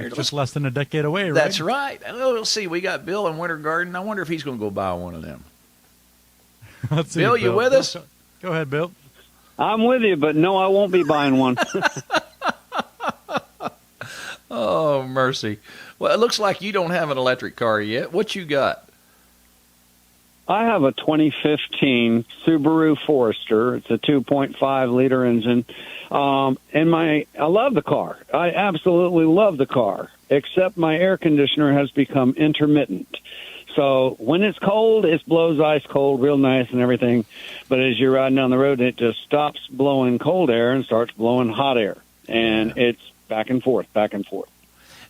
It's just less than a decade away, right? That's right. Oh, we'll see. We got Bill in Winter Garden. I wonder if he's going to go buy one of them. Let's see, Bill, you with us? Go ahead, Bill. I'm with you, but no, I won't be buying one. Oh, mercy. Well, it looks like you don't have an electric car yet. What you got? I have a 2015 Subaru Forester. It's a 2.5-liter engine. I love the car. I absolutely love the car, except my air conditioner has become intermittent. So when it's cold, it blows ice cold, real nice and everything. But as you're riding down the road, it just stops blowing cold air and starts blowing hot air. And it's back and forth, back and forth.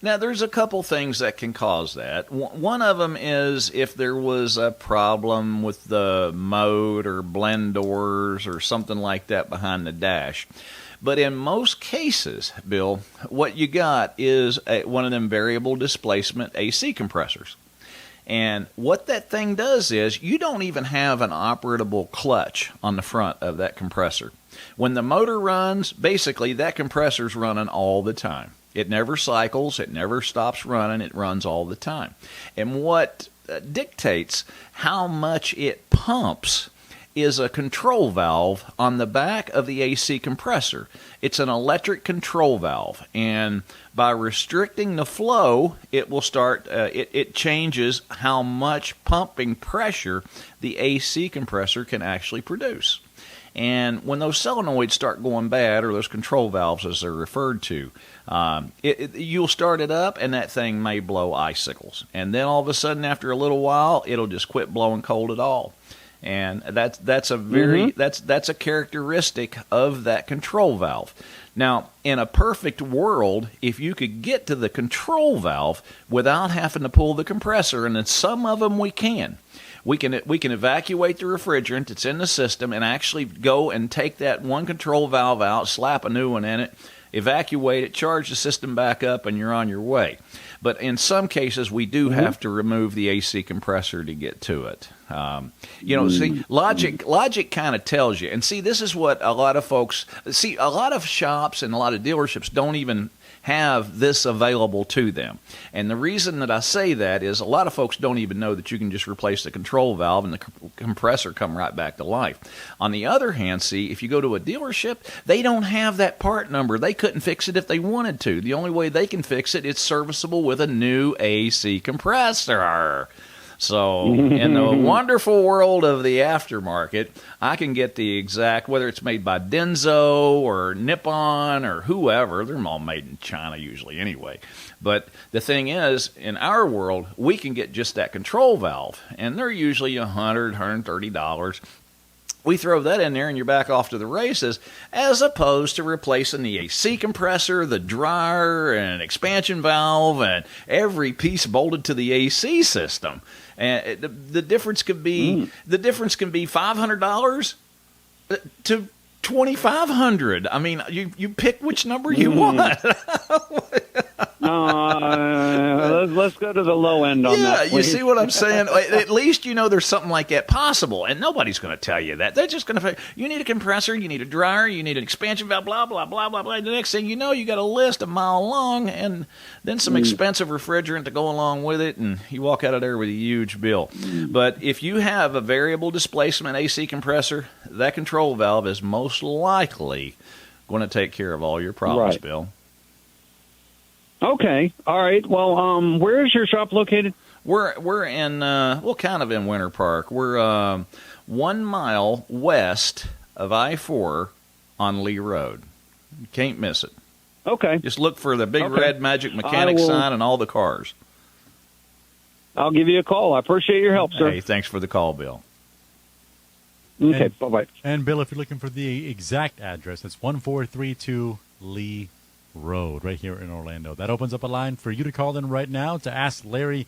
Now, there's a couple things that can cause that. One of them is if there was a problem with the mode or blendors or something like that behind the dash. But in most cases, Bill, what you got is one of them variable displacement AC compressors. And what that thing does is you don't even have an operable clutch on the front of that compressor. When the motor runs, basically that compressor's running all the time. It never cycles. It never stops running. It runs all the time. And what dictates how much it pumps is a control valve on the back of the AC compressor. It's an electric control valve. And by restricting the flow, it will start, it changes how much pumping pressure the AC compressor can actually produce. And when those solenoids start going bad, or those control valves as they're referred to, you'll start it up and that thing may blow icicles. And then all of a sudden, after a little while, it'll just quit blowing cold at all. And that's a characteristic of that control valve. Now, in a perfect world, if you could get to the control valve without having to pull the compressor, and in some of them we can evacuate the refrigerant that's in the system and actually go and take that one control valve out, slap a new one in it, evacuate it, charge the system back up, and you're on your way. But in some cases, we do have to remove the AC compressor to get to it. See, logic kind of tells you. And see, this is what a lot of folks see. A lot of shops and a lot of dealerships don't even have this available to them. And the reason that I say that is a lot of folks don't even know that you can just replace the control valve and the compressor come right back to life. On the other hand, see, if you go to a dealership, they don't have that part number. They couldn't fix it if they wanted to. The only way they can fix it, it's serviceable with a new AC compressor. So in the wonderful world of the aftermarket, I can get the exact, whether it's made by Denso or Nippon or whoever, they're all made in China usually anyway. But the thing is, in our world, we can get just that control valve, and they're usually $100, $130. We throw that in there and you're back off to the races, as opposed to replacing the AC compressor, the dryer, and expansion valve, and every piece bolted to the AC system. And the difference could be $500 to $2,500. I mean, you pick which number you want. Let's go to the low end on that. Yeah, you see what I'm saying? At least you know there's something like that possible, and nobody's going to tell you that. They're just going to, you need a compressor, you need a dryer, you need an expansion valve, blah, blah, blah, blah, blah. The next thing you know, you got a list a mile long, and then some expensive refrigerant to go along with it, and you walk out of there with a huge bill. But if you have a variable displacement AC compressor, that control valve is most likely going to take care of all your problems, right. Bill. Okay. All right. Well, where is your shop located? We're in kind of in Winter Park. We're 1 mile west of I-4 on Lee Road. You can't miss it. Okay. Just look for the big red Magic Mechanic sign and all the cars. I'll give you a call. I appreciate your help, sir. Hey, thanks for the call, Bill. Okay. Bye-bye. And Bill, if you're looking for the exact address, it's 1432 Lee Road right here in Orlando. That opens up a line for you to call in right now to ask Larry